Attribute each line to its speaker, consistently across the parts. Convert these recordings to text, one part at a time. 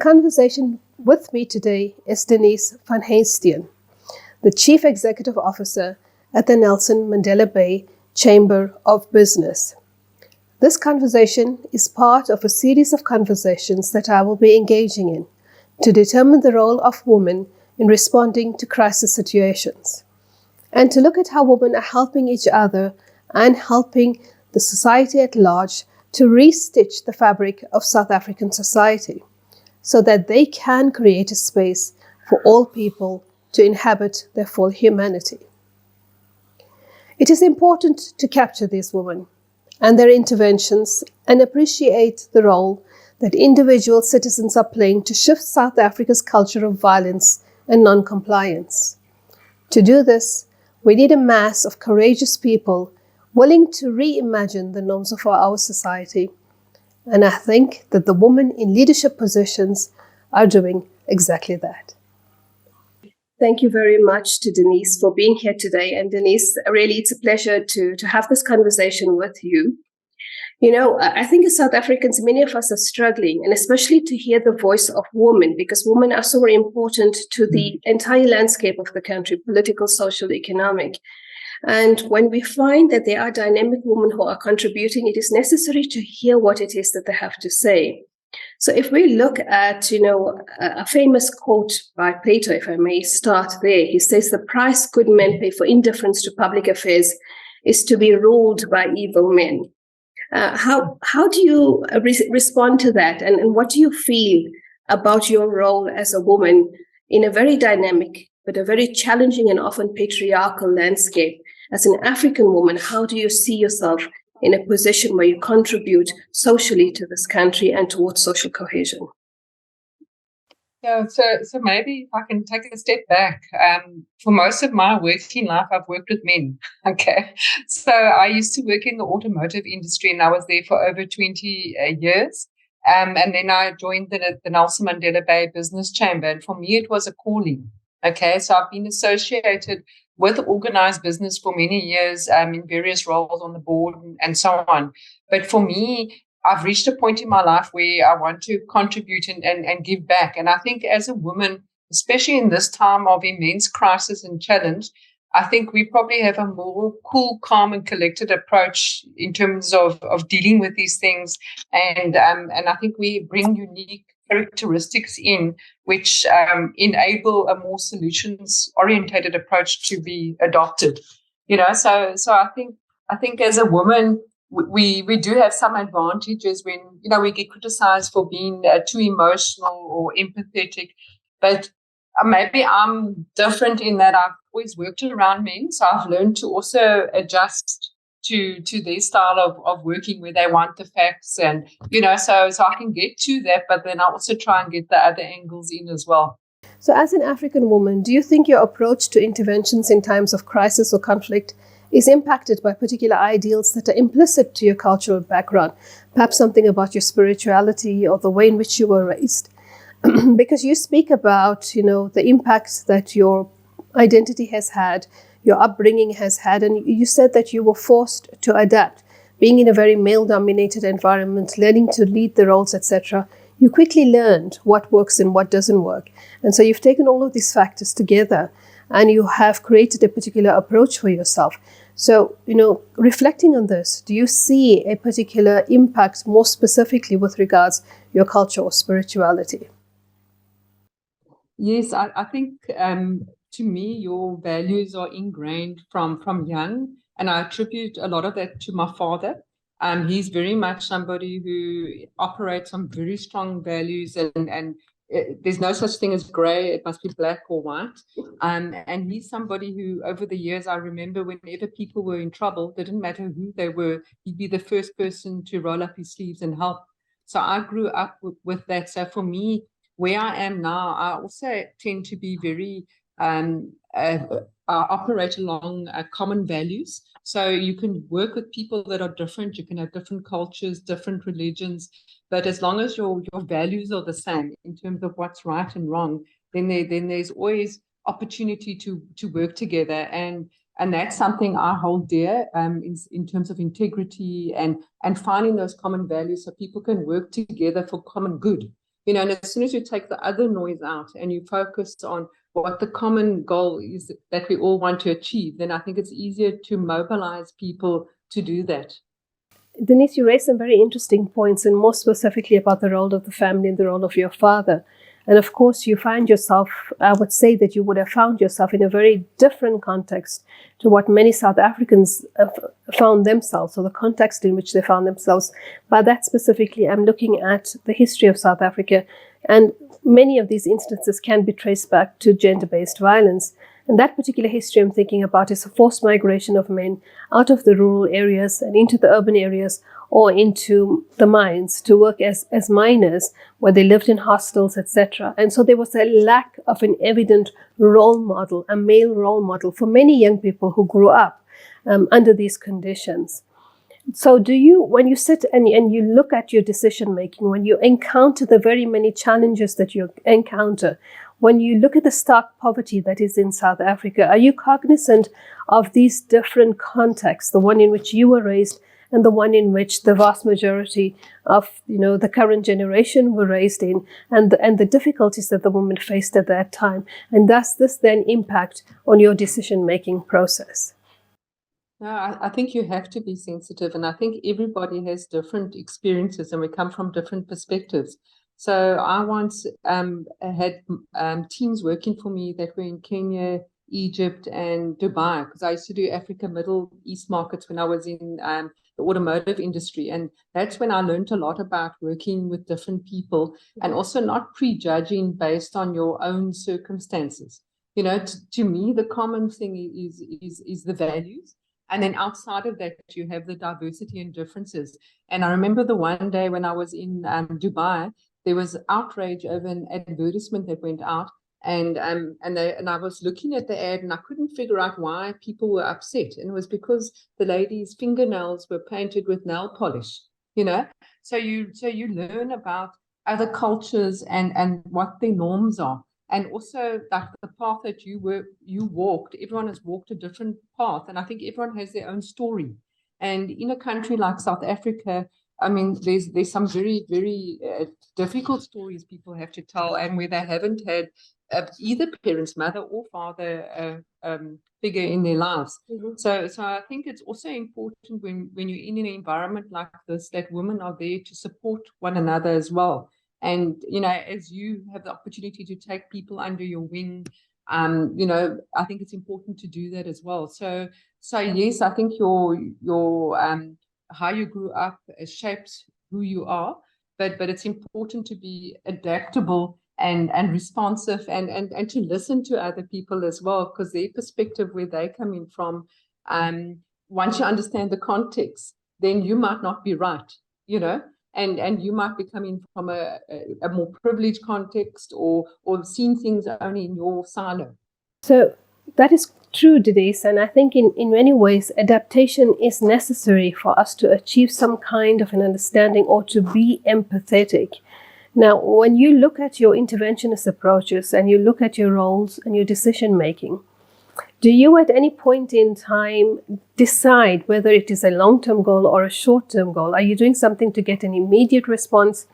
Speaker 1: conversation with me today is Denise Van Huyysteen, the Chief Executive Officer at the Nelson Mandela Bay Chamber of Business. This conversation is part of a series of conversations that I will be engaging in to determine the role of women in responding to crisis situations, and to look at how women are helping each other and helping the society at large to restitch the fabric of South African society so that they can create a space for all people to inhabit their full humanity. It is important to capture these women and their interventions and appreciate the role that individual citizens are playing to shift South Africa's culture of violence and non-compliance. To do this, we need a mass of courageous people willing to reimagine the norms of our society. And I think that the women in leadership positions are doing exactly that. Thank you very much to Denise for being here today. And Denise, really, it's a pleasure to have this conversation with you. You know, I think as South Africans, many of us are struggling, and especially to hear the voice of women, because women are so very important to the entire landscape of the country, political, social, economic. And when we find that there are dynamic women who are contributing, it is necessary to hear what it is that they have to say. So if we look at, a famous quote by Plato, if I may start there, he says, "The price good men pay for indifference to public affairs is to be ruled by evil men." How do you respond to that? And what do you feel about your role as a woman in a very dynamic, but a very challenging and often patriarchal landscape? As an African woman, how do you see yourself in a position where you contribute socially to this country and towards social cohesion?
Speaker 2: Yeah, so maybe if I can take a step back. For most of my working life, I've worked with men. Okay, so I used to work in the automotive industry, and I was there for over 20 years. And then I joined the Nelson Mandela Bay Business Chamber, and for me, it was a calling. Okay, so I've been associated with organized business for many years, in various roles on the board and so on. But for me, I've reached a point in my life where I want to contribute and give back. And I think as a woman, especially in this time of immense crisis and challenge, I think we probably have a more cool, calm, and collected approach in terms of dealing with these things. And I think we bring unique characteristics in which enable a more solutions-orientated approach to be adopted. So I think as a woman, we do have some advantages when, we get criticized for being too emotional or empathetic. But maybe I'm different in that I've always worked around men. So I've learned to also adjust to their style of working, where they want the facts. And, so I can get to that, but then I also try and get the other angles in as well.
Speaker 1: So as an African woman, do you think your approach to interventions in times of crisis or conflict is impacted by particular ideals that are implicit to your cultural background, perhaps something about your spirituality or the way in which you were raised? Because you speak about, the impact that your identity has had, your upbringing has had, and you said that you were forced to adapt. Being in a very male-dominated environment, learning to lead the roles, etc., you quickly learned what works and what doesn't work. And so you've taken all of these factors together and you have created a particular approach for yourself. So, reflecting on this, do you see a particular impact more specifically with regards your culture or spirituality?
Speaker 2: Yes, I think to me, your values are ingrained from young, and I attribute a lot of that to my father. He's very much somebody who operates on very strong values, and there's no such thing as gray. It must be black or white. And he's somebody who, over the years, I remember whenever people were in trouble, didn't matter who they were, he'd be the first person to roll up his sleeves and help. So I grew up with that. So for me, where I am now, I also tend to be very operate along common values. So you can work with people that are different. You can have different cultures, different religions, but as long as your values are the same in terms of what's right and wrong, then there's always opportunity to work together. And that's something I hold dear in terms of integrity and finding those common values so people can work together for common good. And as soon as you take the other noise out and you focus on what the common goal is that we all want to achieve, then I think it's easier to mobilize people to do that.
Speaker 1: Denise, you raised some very interesting points, and more specifically about the role of the family and the role of your father. And of course, you find yourself, I would say that you would have found yourself in a very different context to what many South Africans found themselves, or the context in which they found themselves. By that specifically, I'm looking at the history of South Africa, and many of these instances can be traced back to gender-based violence. And that particular history I'm thinking about is a forced migration of men out of the rural areas and into the urban areas or into the mines to work as miners, where they lived in hostels, etc. And so there was a lack of an evident role model, a male role model for many young people who grew up under these conditions. So do you, when you sit and you look at your decision making, when you encounter the very many challenges that you encounter, when you look at the stark poverty that is in South Africa, are you cognizant of these different contexts, the one in which you were raised and the one in which the vast majority of the current generation were raised in, and the difficulties that the women faced at that time? And does this then impact on your decision-making process?
Speaker 2: No, I think you have to be sensitive, and I think everybody has different experiences and we come from different perspectives. So I once had teams working for me that were in Kenya, Egypt, and Dubai, because I used to do Africa, Middle East markets when I was in the automotive industry. And that's when I learned a lot about working with different people and also not prejudging based on your own circumstances. To me, the common thing is the values. And then outside of that, you have the diversity and differences. And I remember the one day when I was in Dubai, there was outrage over an advertisement that went out, and I was looking at the ad and I couldn't figure out why people were upset, and it was because the lady's fingernails were painted with nail polish. So you learn about other cultures and what their norms are, and also like the path that you walked. Everyone has walked a different path, and I think everyone has their own story. And in a country like South Africa, I mean, there's some very, very difficult stories people have to tell, and where they haven't had either parents, mother or father figure in their lives. Mm-hmm. So I think it's also important when you're in an environment like this that women are there to support one another as well. And, as you have the opportunity to take people under your wing, I think it's important to do that as well. So yes, I think your how you grew up shapes who you are, but it's important to be adaptable and responsive and to listen to other people as well, because their perspective, where they come in from, once you understand the context, then you might not be right, and you might be coming from a more privileged context or seeing things only in your silo.
Speaker 1: So that is true, Denise, and I think in many ways adaptation is necessary for us to achieve some kind of an understanding or to be empathetic. Now, when you look at your interventionist approaches and you look at your roles and your decision making, do you at any point in time decide whether it is a long-term goal or a short-term goal? Are you doing something to get an immediate response,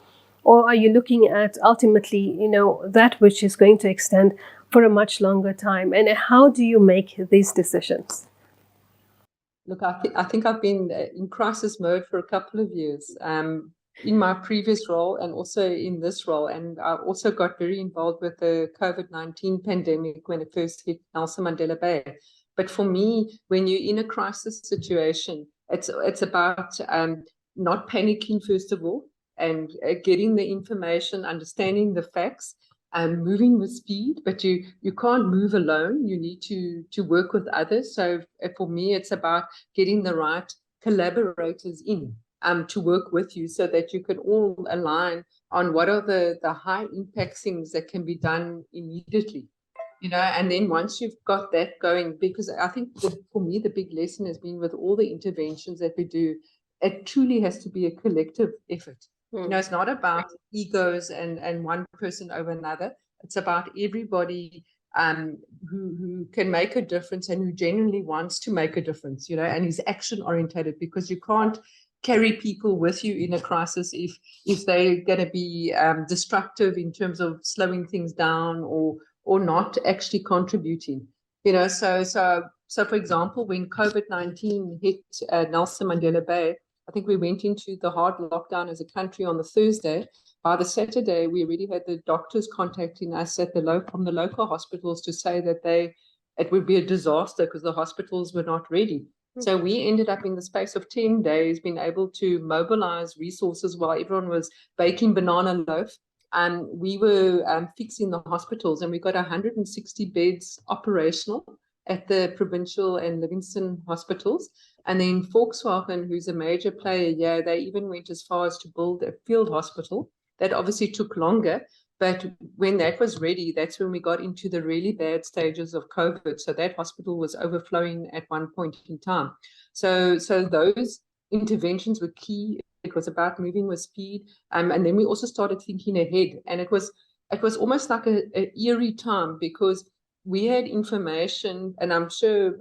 Speaker 1: or are you looking at ultimately, that which is going to extend for a much longer time? And how do you make these decisions?
Speaker 2: Look, I think I've been in crisis mode for a couple of years. In my previous role and also in this role. And I also got very involved with the COVID-19 pandemic when it first hit Nelson Mandela Bay. But for me, when you're in a crisis situation, it's about not panicking, first of all, and getting the information, understanding the facts, and moving with speed. But you can't move alone. You need to work with others. So for me, it's about getting the right collaborators in to work with you, so that you can all align on what are the high impact things that can be done immediately, and then once you've got that going, because I think for me, the big lesson has been with all the interventions that we do, it truly has to be a collective effort. It's not about egos and one person over another. It's about everybody who can make a difference and who genuinely wants to make a difference, and is action orientated, because you can't carry people with you in a crisis if they're going to be destructive in terms of slowing things down or not actually contributing. So for example, when COVID-19 hit Nelson Mandela Bay, I think we went into the hard lockdown as a country on the Thursday. By the Saturday, we already had the doctors contacting us from the local hospitals to say that it would be a disaster because the hospitals were not ready. So we ended up in the space of 10 days being able to mobilize resources while everyone was baking banana loaf. We were fixing the hospitals, and we got 160 beds operational at the provincial and Livingston hospitals. And then Volkswagen, who's a major player, they even went as far as to build a field hospital. That obviously took longer. But when that was ready, that's when we got into the really bad stages of COVID. So that hospital was overflowing at one point in time. So those interventions were key. It was about moving with speed. And then we also started thinking ahead. And it was almost like an eerie time because we had information, and I'm sure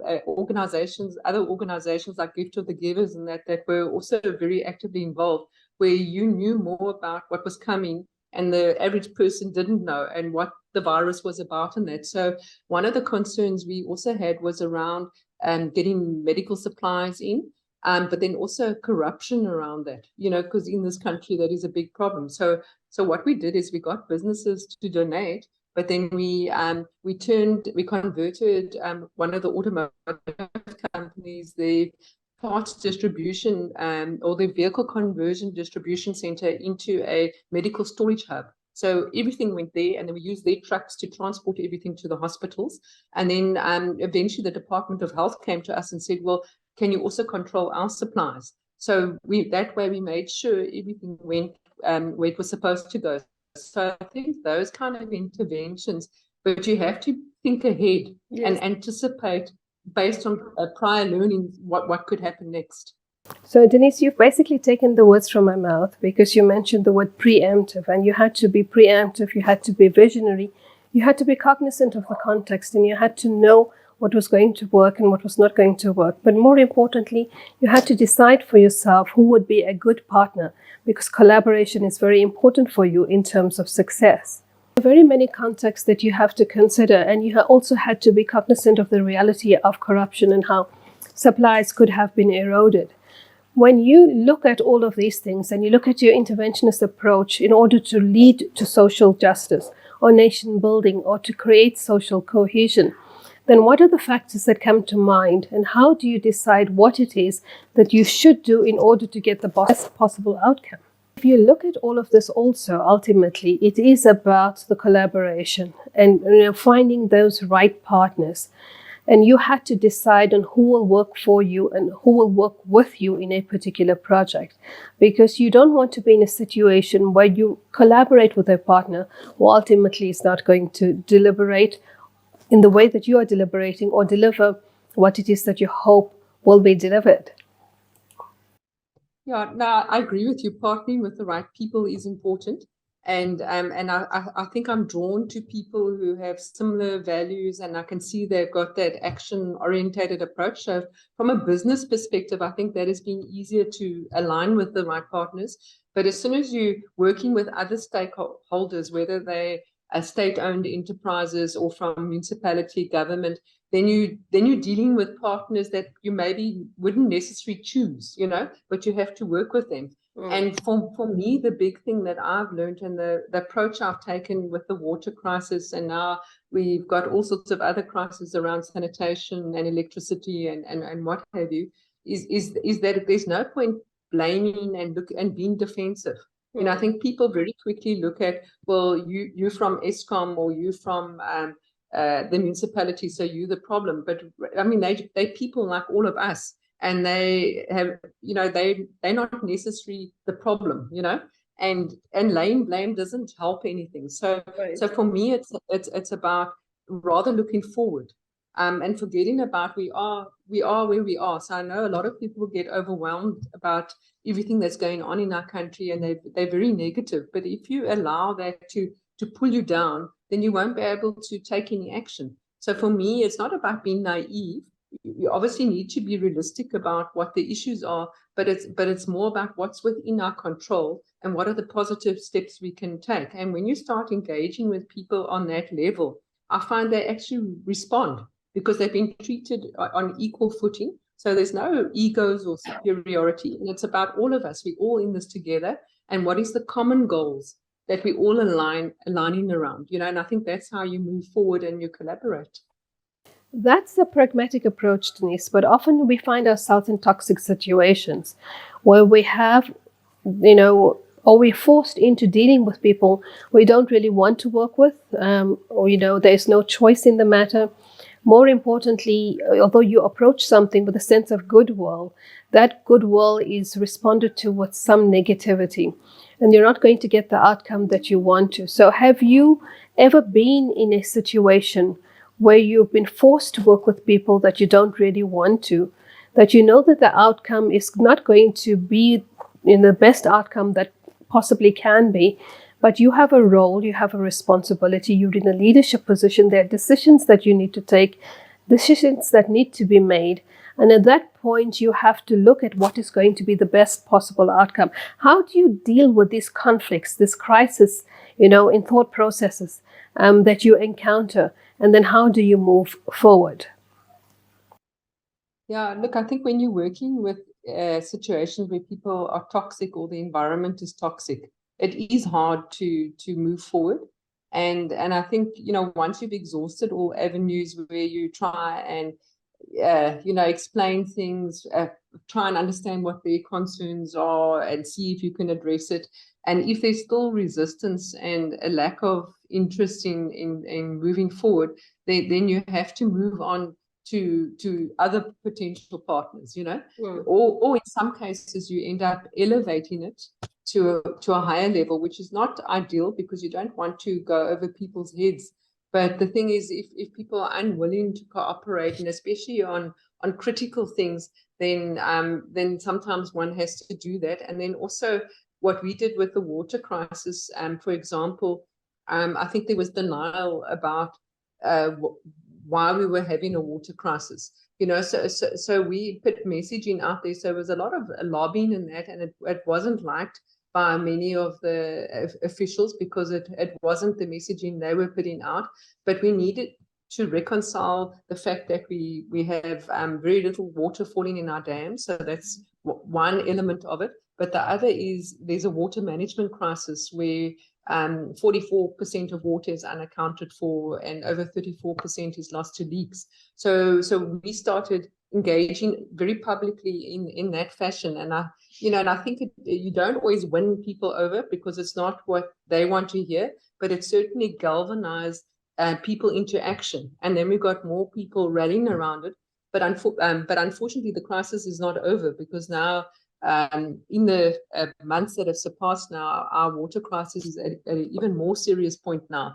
Speaker 2: other organizations like Gift of the Givers and that were also very actively involved, where you knew more about what was coming and the average person didn't know, and what the virus was about and that. So one of the concerns we also had was around getting medical supplies in, but then also corruption around that, because in this country that is a big problem. So what we did is we got businesses to donate, but then we converted one of the automotive companies, the parts distribution or the vehicle conversion distribution center, into a medical storage hub. So everything went there, and then we used their trucks to transport everything to the hospitals. And then eventually the Department of Health came to us and said, well, can you also control our supplies? So that way we made sure everything went where it was supposed to go. So I think those kind of interventions, but you have to think ahead and anticipate based on prior learning what could happen next.
Speaker 1: So, Denise, you've basically taken the words from my mouth, because you mentioned the word preemptive, and you had to be preemptive, you had to be visionary, you had to be cognizant of the context, and you had to know what was going to work and what was not going to work. But more importantly, you had to decide for yourself who would be a good partner, because collaboration is very important for you in terms of success. There are very many contexts that you have to consider, and you also had to be cognizant of the reality of corruption and how supplies could have been eroded. When you look at all of these things and you look at your interventionist approach in order to lead to social justice or nation building or to create social cohesion, then what are the factors that come to mind, and how do you decide what it is that you should do in order to get the best possible outcome? If you look at all of this also, ultimately, it is about the collaboration and finding those right partners. And you had to decide on who will work for you and who will work with you in a particular project, because you don't want to be in a situation where you collaborate with a partner who ultimately is not going to deliberate in the way that you are deliberating or deliver what it is that you hope will be delivered.
Speaker 2: Yeah, no, I agree with you. Partnering with the right people is important. And I think I'm drawn to people who have similar values, and I can see they've got that action-orientated approach. So from a business perspective, I think that has been easier to align with the right partners. But as soon as you're working with other stakeholders, whether they are state-owned enterprises or from municipality, government, then you're dealing with partners that you maybe wouldn't necessarily choose, but you have to work with them. And for me, the big thing that I've learned, and the approach I've taken with the water crisis, and now we've got all sorts of other crises around sanitation and electricity and what have you, is that there's no point blaming and being defensive. I think people very quickly look at, well, you from Eskom, or you from the municipality, so you're the problem. But I mean, they people like all of us. And they have, they're not necessarily the problem, and laying blame doesn't help anything. So for me, it's about rather looking forward, and forgetting about we are where we are. So I know a lot of people get overwhelmed about everything that's going on in our country, and they're very negative. But if you allow that to pull you down, then you won't be able to take any action. So for me, it's not about being naive.
Speaker 3: you obviously need to be realistic about what the issues are, but it's more about what's within our control and what are the positive steps we can take. And when you start engaging with people on that level, I find they actually respond because they've been treated on equal footing. So there's no egos or superiority, and it's about all of us. We're all in this together, and what is the common goals that we all aligning around, and I think that's how you move forward and you collaborate.
Speaker 1: That's a pragmatic approach, Denise, but often we find ourselves in toxic situations where we have, or we're forced into dealing with people we don't really want to work with, or, there's no choice in the matter. More importantly, although you approach something with a sense of goodwill, that goodwill is responded to with some negativity, and you're not going to get the outcome that you want to. So have you ever been in a situation where you've been forced to work with people that you don't really want to, that you know that the outcome is not going to be in the best outcome that possibly can be, but you have a role, you have a responsibility, you're in a leadership position, there are decisions that you need to take, decisions that need to be made, and at that point you have to look at what is going to be the best possible outcome. How do you deal with these conflicts, this crisis, in thought processes that you encounter? And then how do you move forward?
Speaker 3: Yeah, look, I think when you're working with situations where people are toxic or the environment is toxic, it is hard to move forward. And I think, once you've exhausted all avenues where you try and, explain things, try and understand what their concerns are and see if you can address it. And if there's still resistance and a lack of interest in moving forward, then you have to move on to other potential partners, or in some cases you end up elevating it to a higher level, which is not ideal because you don't want to go over people's heads. But the thing is, if people are unwilling to cooperate, and especially on critical things, then sometimes one has to do that. And then also what we did with the water crisis, for example, I think there was denial about why we were having a water crisis. So we put messaging out there. So there was a lot of lobbying in that, and it wasn't liked by many of the officials because it wasn't the messaging they were putting out. But we needed to reconcile the fact that we have very little water falling in our dams. So that's one element of it. But the other is there's a water management crisis where 44% of water is unaccounted for and over 34% is lost to leaks. So we started engaging very publicly in that fashion. And I think you don't always win people over because it's not what they want to hear, but it certainly galvanized people into action. And then we got more people rallying around it. But unfortunately, the crisis is not over because now in the months that have surpassed now, our water crisis is at an even more serious point now.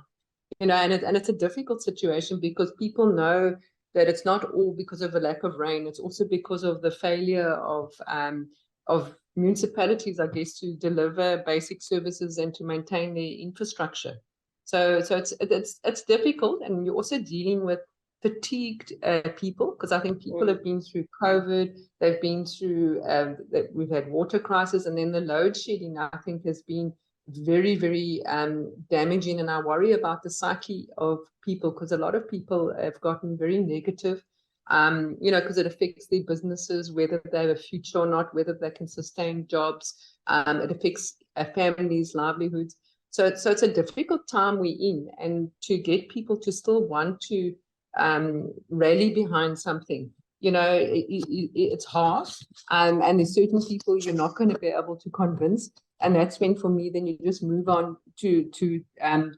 Speaker 3: And it's a difficult situation because people know that it's not all because of a lack of rain. It's also because of the failure of municipalities, I guess, to deliver basic services and to maintain their infrastructure. So it's difficult, and you're also dealing with fatigued people because I think people have been through COVID, they've been through we've had water crisis, and then the load shedding I think has been very, very damaging. And I worry about the psyche of people because a lot of people have gotten very negative, because it affects their businesses, whether they have a future or not, whether they can sustain jobs. It affects families' livelihoods. So it's a difficult time we're in, and to get people to still want to rally behind something, it's hard, and there's certain people you're not going to be able to convince, and that's when, for me, then you just move on to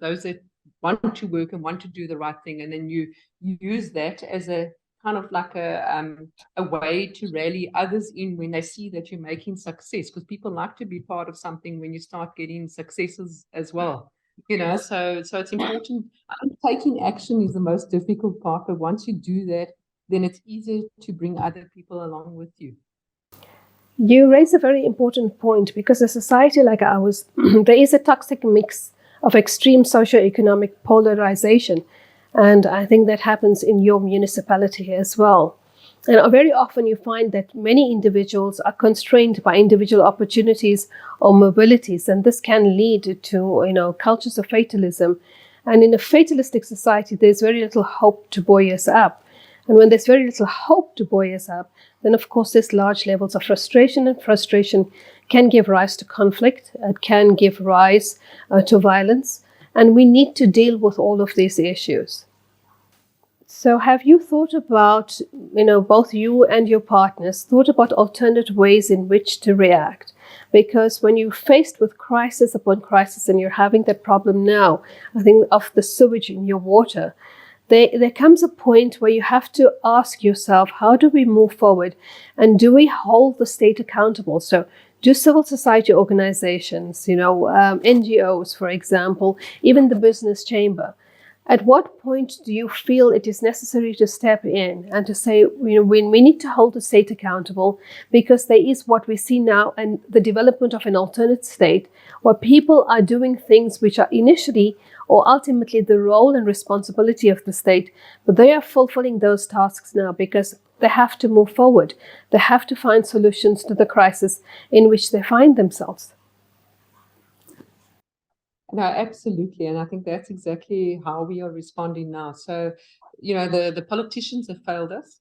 Speaker 3: those that want to work and want to do the right thing, and then you use that as a kind of like a way to rally others in when they see that you're making success, because people like to be part of something when you start getting successes as well. So it's important. I think taking action is the most difficult part, but once you do that, then it's easier to bring other people along with you.
Speaker 1: You raise a very important point because a society like ours, there is a toxic mix of extreme socioeconomic polarization, and I think that happens in your municipality as well. And very often you find that many individuals are constrained by individual opportunities or mobilities, and this can lead to cultures of fatalism. And in a fatalistic society, there's very little hope to buoy us up. And when there's very little hope to buoy us up, then of course there's large levels of frustration, and frustration can give rise to conflict. It can give rise to violence, and we need to deal with all of these issues. So have you thought about, both you and your partners, thought about alternate ways in which to react? Because when you're faced with crisis upon crisis, and you're having that problem now, I think of the sewage in your water, there comes a point where you have to ask yourself, how do we move forward? And do we hold the state accountable? So do civil society organizations, NGOs, for example, even the business chamber, at what point do you feel it is necessary to step in and to say, we need to hold the state accountable, because there is what we see now and the development of an alternate state where people are doing things which are initially or ultimately the role and responsibility of the state, but they are fulfilling those tasks now because they have to move forward. They have to find solutions to the crisis in which they find themselves.
Speaker 3: No, absolutely. And I think that's exactly how we are responding now. So, the politicians have failed us.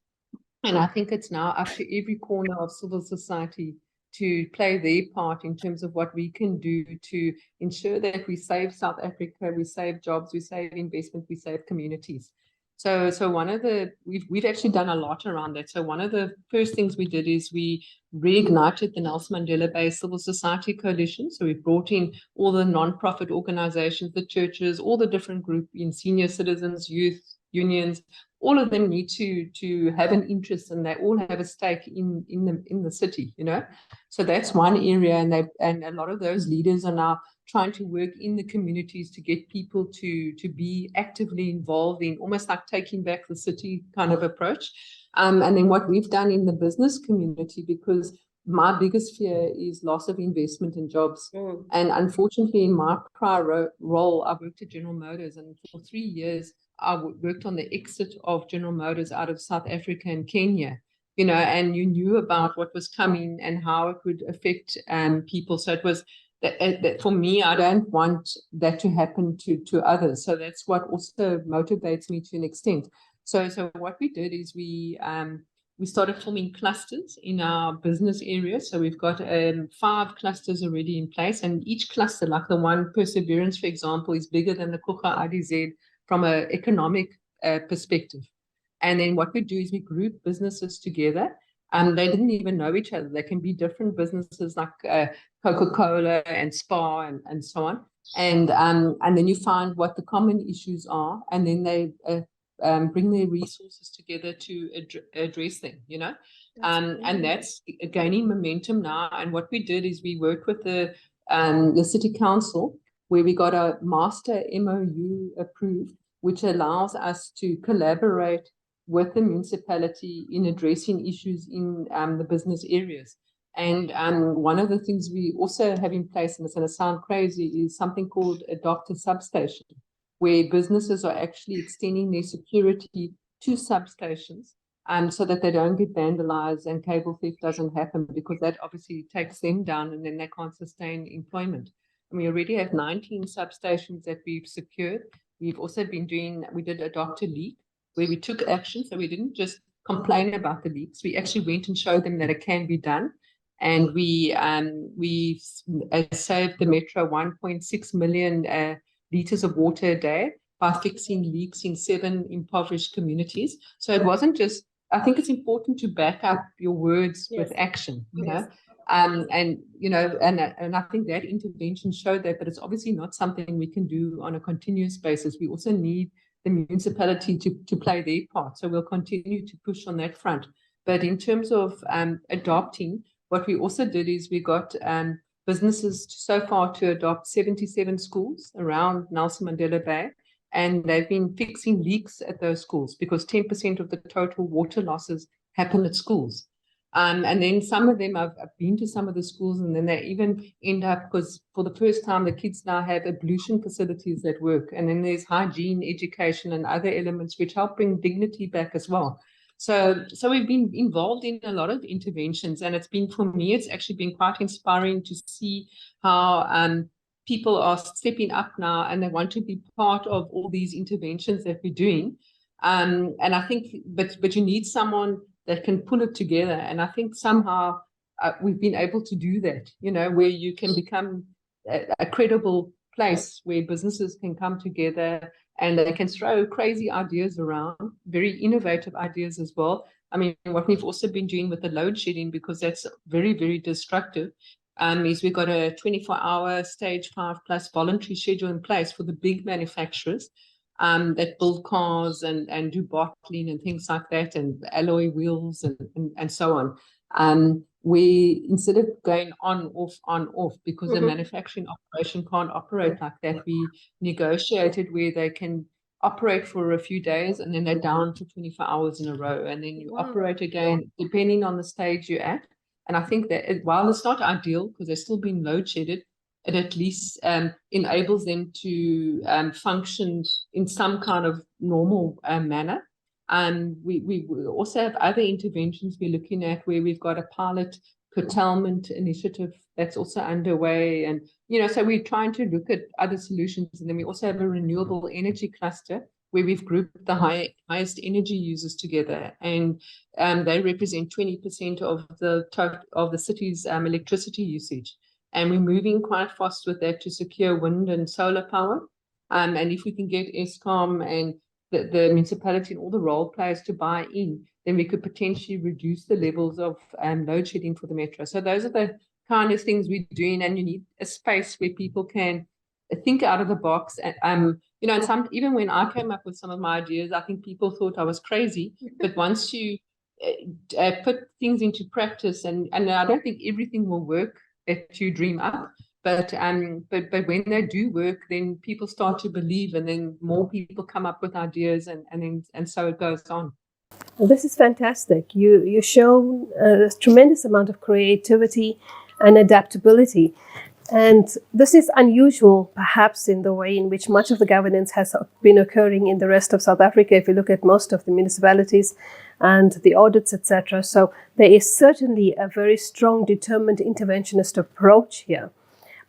Speaker 3: And I think it's now up to every corner of civil society to play their part in terms of what we can do to ensure that we save South Africa, we save jobs, we save investment, we save communities. So we've actually done a lot around that. So one of the first things we did is we reignited the Nelson Mandela Bay Civil Society Coalition. So we brought in all the non-profit organizations, the churches, all the different groups in senior citizens, youth, unions. All of them need to have an interest, and they all have a stake in the city, So that's one area, and a lot of those leaders are now trying to work in the communities to get people to be actively involved in almost like taking back the city kind of approach. And then what we've done in the business community, because my biggest fear is loss of investment and jobs. And unfortunately, in my prior role, I worked at General Motors, and for 3 years, I worked on the exit of General Motors out of South Africa and Kenya, and you knew about what was coming and how it would affect people. So it was that for me, I don't want that to happen to others. So that's what also motivates me to an extent. So what we did is we started forming clusters in our business area. So we've got 5 clusters already in place, and each cluster, like the one Perseverance, for example, is bigger than the Kucha IDZ from an economic perspective. And then what we do is we group businesses together. They didn't even know each other. They can be different businesses like Coca-Cola and Spa and so on. And then you find what the common issues are, and then they bring their resources together to address them, and that's gaining momentum now. And what we did is we worked with the city council, where we got a master MOU approved, which allows us to collaborate with the municipality in addressing issues in the business areas. And one of the things we also have in place, and it's going to sound crazy, is something called Adopt a Substation, where businesses are actually extending their security to substations so that they don't get vandalized and cable theft doesn't happen, because that obviously takes them down and then they can't sustain employment. And we already have 19 substations that we've secured. We've also we did Adopt a Leak, where we took action. So we didn't just complain about the leaks. We actually went and showed them that it can be done. And we saved the metro 1.6 million liters of water a day by fixing leaks in 7 impoverished communities. So it wasn't just, I think it's important to back up your words with action, and I think that intervention showed that, but it's obviously not something we can do on a continuous basis. We also need the municipality to play their part. So we'll continue to push on that front. But in terms of adopting, what we also did is we got businesses so far to adopt 77 schools around Nelson Mandela Bay. And they've been fixing leaks at those schools, because 10% of the total water losses happen at schools. And then some of them, I've been to some of the schools, and then they even end up, because for the first time, the kids now have ablution facilities that work. And then there's hygiene, education, and other elements which help bring dignity back as well. So we've been involved in a lot of interventions, and it's been, for me, it's actually been quite inspiring to see how people are stepping up now and they want to be part of all these interventions that we're doing. And I think, but you need someone that can pull it together. And I think somehow we've been able to do that, where you can become a credible place where businesses can come together and they can throw crazy ideas around, very innovative ideas as well. I mean, what we've also been doing with the load shedding, because that's very, very destructive, is we've got a 24-hour stage 5+ voluntary schedule in place for the big manufacturers that build cars and do bottling and things like that, and alloy wheels and so on. We, instead of going on, off, because the manufacturing operation can't operate like that, we negotiated where they can operate for a few days and then they're down to 24 hours in a row, and then you operate again depending on the stage you're at. And I think that while it's not ideal because they're still being load shedded, it at least enables them to function in some kind of normal manner. And we also have other interventions we're looking at, where we've got a pilot curtailment initiative that's also underway. And, so we're trying to look at other solutions. And then we also have a renewable energy cluster where we've grouped the highest energy users together. And they represent 20% of the city's electricity usage. And we're moving quite fast with that to secure wind and solar power. And if we can get Eskom and the municipality and all the role players to buy in, then we could potentially reduce the levels of load shedding for the metro. So those are the kind of things we're doing, and you need a space where people can think out of the box. And even when I came up with some of my ideas, I think people thought I was crazy. But once you put things into practice, and I don't think everything will work that you dream up, but when they do work, then people start to believe, and then more people come up with ideas, and so it goes on.
Speaker 1: Well, this is fantastic. You show a tremendous amount of creativity and adaptability. And this is unusual, perhaps, in the way in which much of the governance has been occurring in the rest of South Africa, if you look at most of the municipalities and the audits, etc. So there is certainly a very strong, determined interventionist approach here.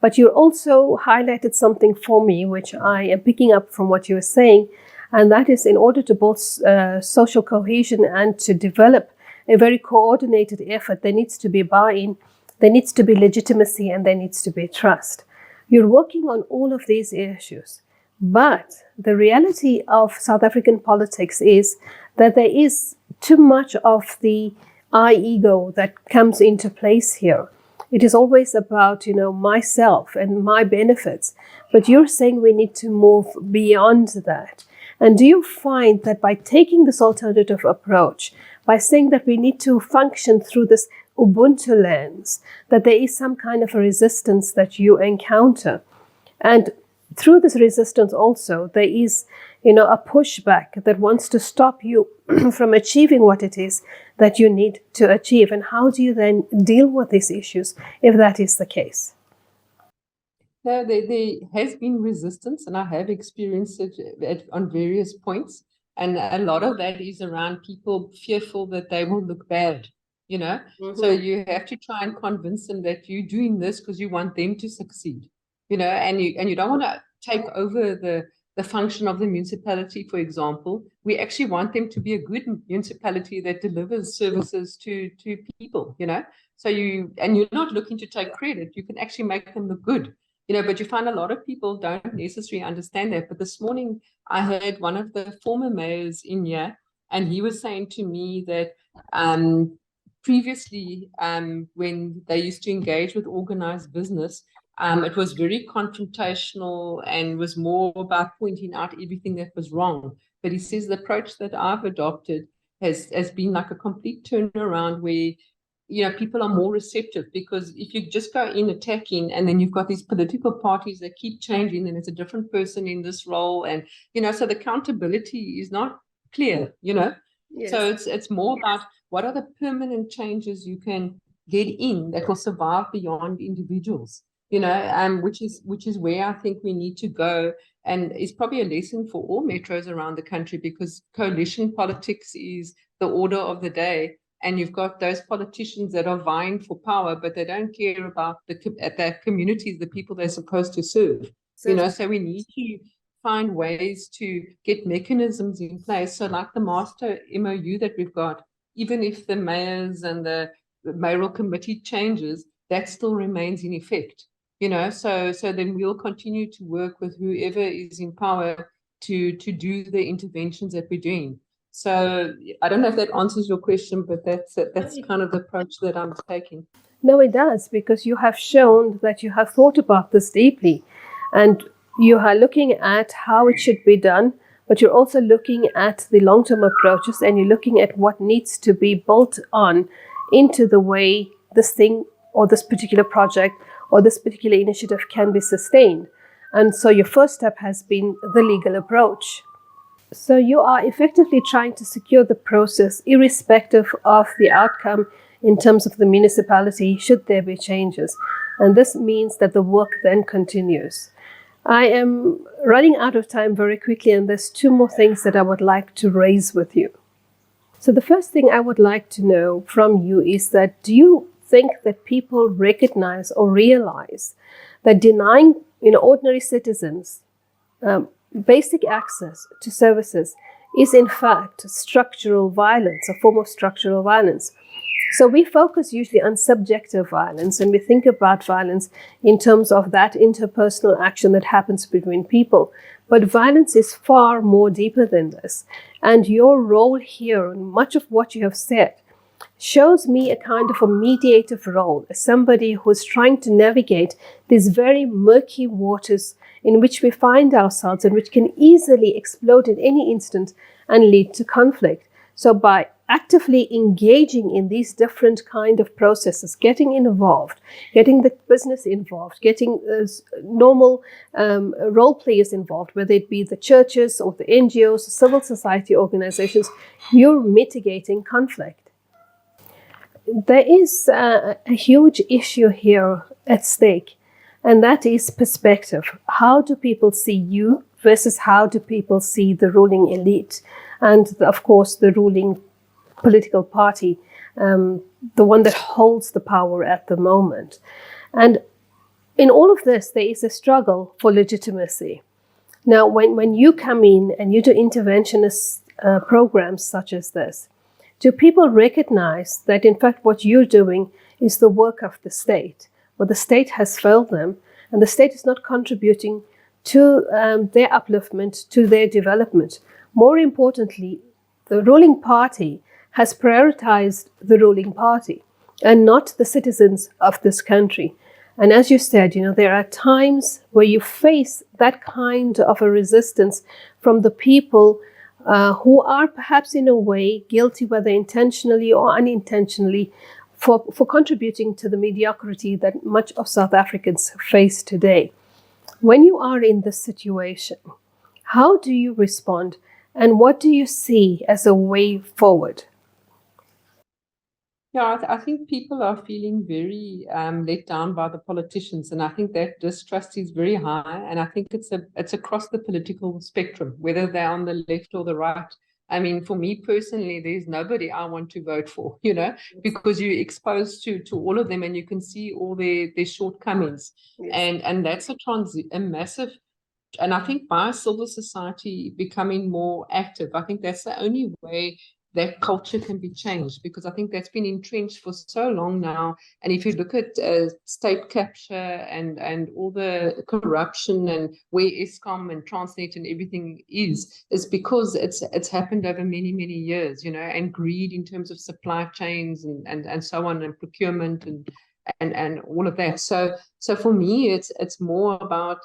Speaker 1: But you also highlighted something for me, which I am picking up from what you were saying, and that is, in order to build social cohesion and to develop a very coordinated effort, there needs to be buy-in, there needs to be legitimacy, and there needs to be trust. You're working on all of these issues, but the reality of South African politics is that there is too much of the I ego that comes into place here. It is always about, myself and my benefits, but you're saying we need to move beyond that. And do you find that by taking this alternative approach, by saying that we need to function through this Ubuntu lens, that there is some kind of a resistance that you encounter? And through this resistance also, there is, a pushback that wants to stop you from achieving what it is that you need to achieve. And how do you then deal with these issues if that is the case?
Speaker 3: No, there has been resistance, and I have experienced it on various points. And a lot of that is around people fearful that they will look bad, So you have to try and convince them that you're doing this because you want them to succeed, and you don't want to take over the function of the municipality, for example. We actually want them to be a good municipality that delivers services to people, So you're not looking to take credit. You can actually make them look good. But you find a lot of people don't necessarily understand that. But this morning, I heard one of the former mayors in here, and he was saying to me that previously, when they used to engage with organized business, it was very confrontational and was more about pointing out everything that was wrong. But he says the approach that I've adopted has been like a complete turnaround where people are more receptive, because if you just go in attacking and then you've got these political parties that keep changing and it's a different person in this role, and so the accountability is not clear, Yes. So it's more about what are the permanent changes you can get in that will survive beyond individuals, which is where I think we need to go, and it's probably a lesson for all metros around the country, because coalition politics is the order of the day. And you've got those politicians that are vying for power, but they don't care about the communities, the people they're supposed to serve. So we need to find ways to get mechanisms in place. So like the master MOU that we've got, even if the mayors and the mayoral committee changes, that still remains in effect. So then we'll continue to work with whoever is in power to do the interventions that we're doing. So I don't know if that answers your question, but that's kind of the approach that I'm taking.
Speaker 1: No, it does, because you have shown that you have thought about this deeply, and you are looking at how it should be done, but you're also looking at the long-term approaches, and you're looking at what needs to be built on into the way this thing or this particular project or this particular initiative can be sustained. And so your first step has been the legal approach. So you are effectively trying to secure the process irrespective of the outcome in terms of the municipality, should there be changes. And this means that the work then continues. I am running out of time very quickly, and there's two more things that I would like to raise with you. So the first thing I would like to know from you is that, do you think that people recognize or realize that denying ordinary citizens basic access to services is in fact structural violence, a form of structural violence? So we focus usually on subjective violence, and we think about violence in terms of that interpersonal action that happens between people. But violence is far more deeper than this. And your role here, and much of what you have said, shows me a kind of a mediative role, as somebody who is trying to navigate these very murky waters in which we find ourselves and which can easily explode at any instant and lead to conflict. So by actively engaging in these different kind of processes, getting involved, getting the business involved, getting normal role players involved, whether it be the churches or the NGOs, civil society organizations, you're mitigating conflict. There is a huge issue here at stake, and that is perspective. How do people see you versus how do people see the ruling elite and, of course, the ruling political party, the one that holds the power at the moment? And in all of this, there is a struggle for legitimacy. Now, when you come in and you do interventionist programs such as this, do people recognize that, in fact, what you're doing is the work of the state? Well, the state has failed them, and the state is not contributing to their upliftment, to their development. More importantly, the ruling party has prioritized the ruling party and not the citizens of this country. And as you said, there are times where you face that kind of a resistance from the people who are perhaps in a way guilty, whether intentionally or unintentionally, for contributing to the mediocrity that much of South Africans face today. When you are in this situation, how do you respond, and what do you see as a way forward?
Speaker 3: Yeah, I think people are feeling very let down by the politicians, and I think that distrust is very high. And I think it's across the political spectrum, whether they're on the left or the right. I mean, for me personally, there's nobody I want to vote for, because you're exposed to all of them, and you can see all their shortcomings. Yes. And that's a massive. And I think by civil society becoming more active, I think that's the only way that culture can be changed, because I think that's been entrenched for so long now. And if you look at state capture and all the corruption and where Eskom and Transnet and everything is because it's happened over many, many years, and greed in terms of supply chains and so on, and procurement and all of that. So for me, it's more about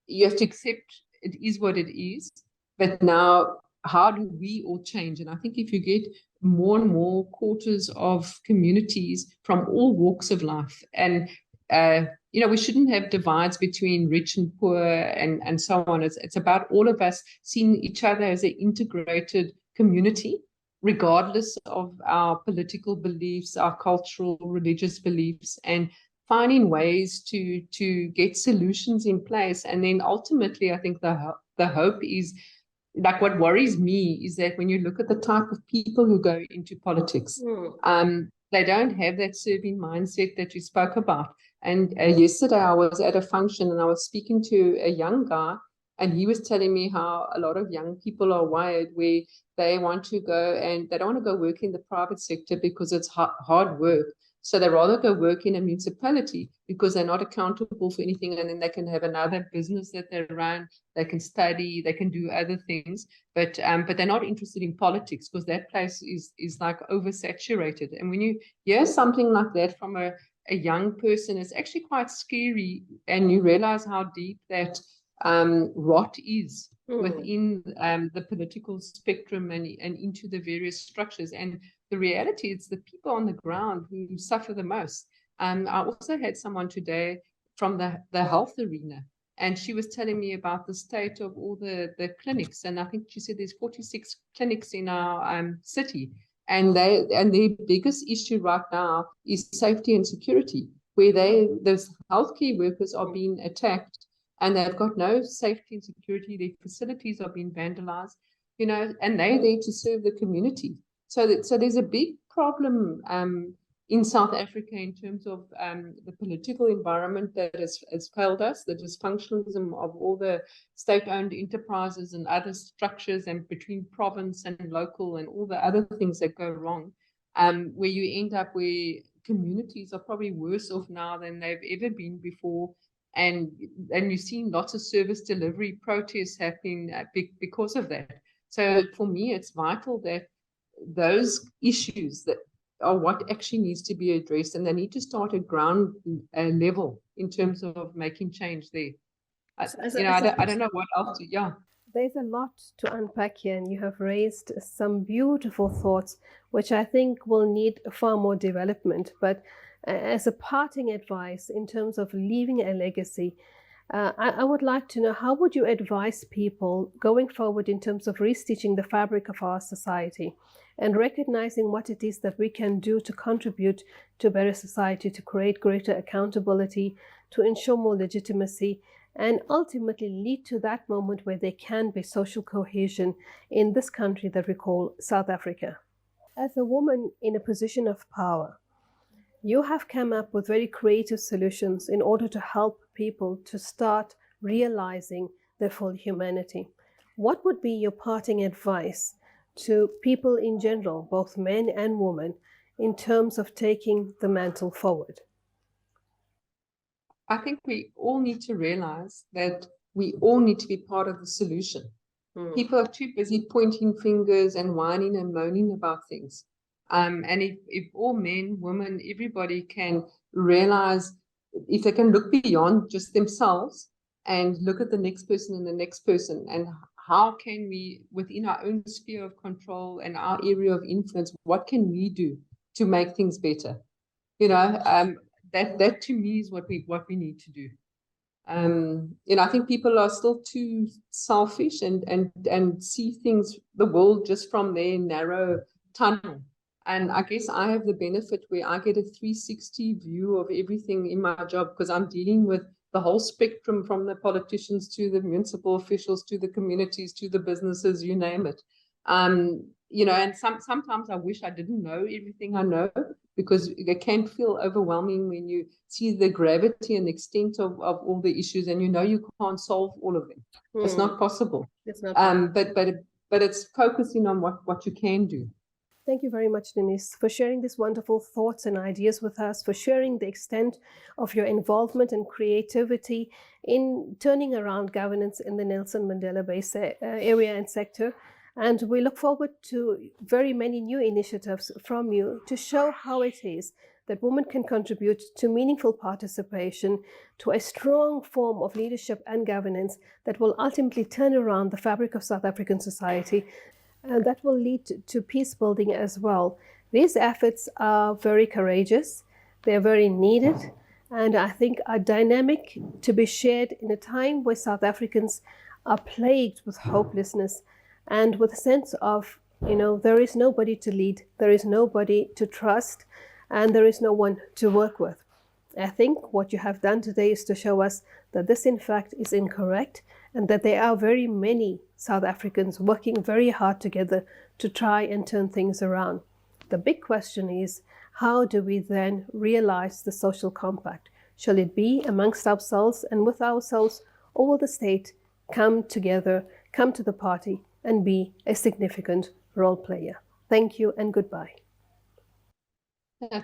Speaker 3: you have to accept it is what it is, but now how do we all change? And I think if you get more and more quarters of communities from all walks of life, and we shouldn't have divides between rich and poor and so on. It's about all of us seeing each other as an integrated community, regardless of our political beliefs, our cultural, religious beliefs, and finding ways to get solutions in place. And then ultimately, I think the hope is like what worries me is that when you look at the type of people who go into politics, they don't have that serving mindset that you spoke about. And yesterday I was at a function and I was speaking to a young guy, and he was telling me how a lot of young people are wired where they want to go and they don't want to go work in the private sector because it's hard work. So they rather go work in a municipality because they're not accountable for anything, and then they can have another business that they run. They can study, they can do other things, but they're not interested in politics because that place is like oversaturated. And when you hear something like that from a young person, it's actually quite scary, and you realize how deep that rot is within the political spectrum and into the various structures. And the reality is the people on the ground who suffer the most. I also had someone today from the health arena, and she was telling me about the state of all the clinics. And I think she said there's 46 clinics in our city. And their biggest issue right now is safety and security, where those healthcare workers are being attacked and they've got no safety and security. Their facilities are being vandalized, and they're there to serve the community. So there's a big problem in South Africa in terms of the political environment that has failed us, the dysfunctionalism of all the state-owned enterprises and other structures, and between province and local and all the other things that go wrong, where you end up where communities are probably worse off now than they've ever been before. And you've seen lots of service delivery protests happening because of that. So for me, it's vital that those issues that are what actually needs to be addressed, and they need to start at ground level in terms of making change there. I don't know what else to,
Speaker 1: There's a lot to unpack here, and you have raised some beautiful thoughts, which I think will need far more development. But as a parting advice in terms of leaving a legacy, I would like to know, how would you advise people going forward in terms of restitching the fabric of our society and recognizing what it is that we can do to contribute to a better society, to create greater accountability, to ensure more legitimacy, and ultimately lead to that moment where there can be social cohesion in this country that we call South Africa? As a woman in a position of power, you have come up with very creative solutions in order to help people to start realizing their full humanity. What would be your parting advice to people in general, both men and women, in terms of taking the mantle forward?
Speaker 3: I think we all need to realize that we all need to be part of the solution. People are too busy pointing fingers and whining and moaning about things. And if all men, women, everybody can realize, if they can look beyond just themselves and look at the next person and the next person, and how can we, within our own sphere of control and our area of influence, what can we do to make things better? That to me is what we need to do. I think people are still too selfish and see things, the world, just from their narrow tunnel. And I guess I have the benefit where I get a 360 view of everything in my job, because I'm dealing with the whole spectrum, from the politicians to the municipal officials to the communities to the businesses, you name it. And sometimes I wish I didn't know everything I know, because it can feel overwhelming when you see the gravity and extent of all the issues, and you can't solve all of them. It's not possible.
Speaker 1: It's not possible.
Speaker 3: But it's focusing on what you can do.
Speaker 1: Thank you very much, Denise, for sharing these wonderful thoughts and ideas with us, for sharing the extent of your involvement and creativity in turning around governance in the Nelson Mandela Bay area and sector. And we look forward to very many new initiatives from you to show how it is that women can contribute to meaningful participation, to a strong form of leadership and governance that will ultimately turn around the fabric of South African society, and that will lead to peace building as well. These efforts are very courageous, they're very needed, and I think are dynamic to be shared in a time where South Africans are plagued with hopelessness and with a sense of, there is nobody to lead, there is nobody to trust, and there is no one to work with. I think what you have done today is to show us that this, in fact, is incorrect, and that there are very many South Africans working very hard together to try and turn things around. The big question is, how do we then realize the social compact? Shall it be amongst ourselves and with ourselves, or will the state come together, come to the party, and be a significant role player? Thank you and goodbye.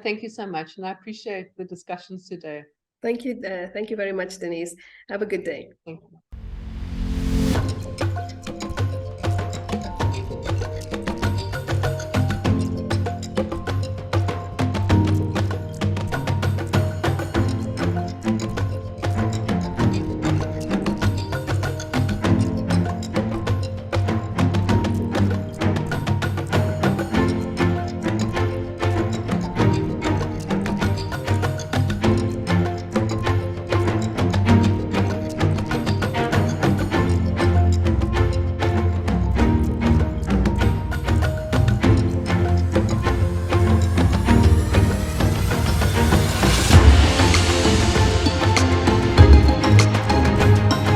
Speaker 3: Thank you so much, and I appreciate the discussions today.
Speaker 1: Thank you very much, Denise. Have a good day.
Speaker 3: Thank you.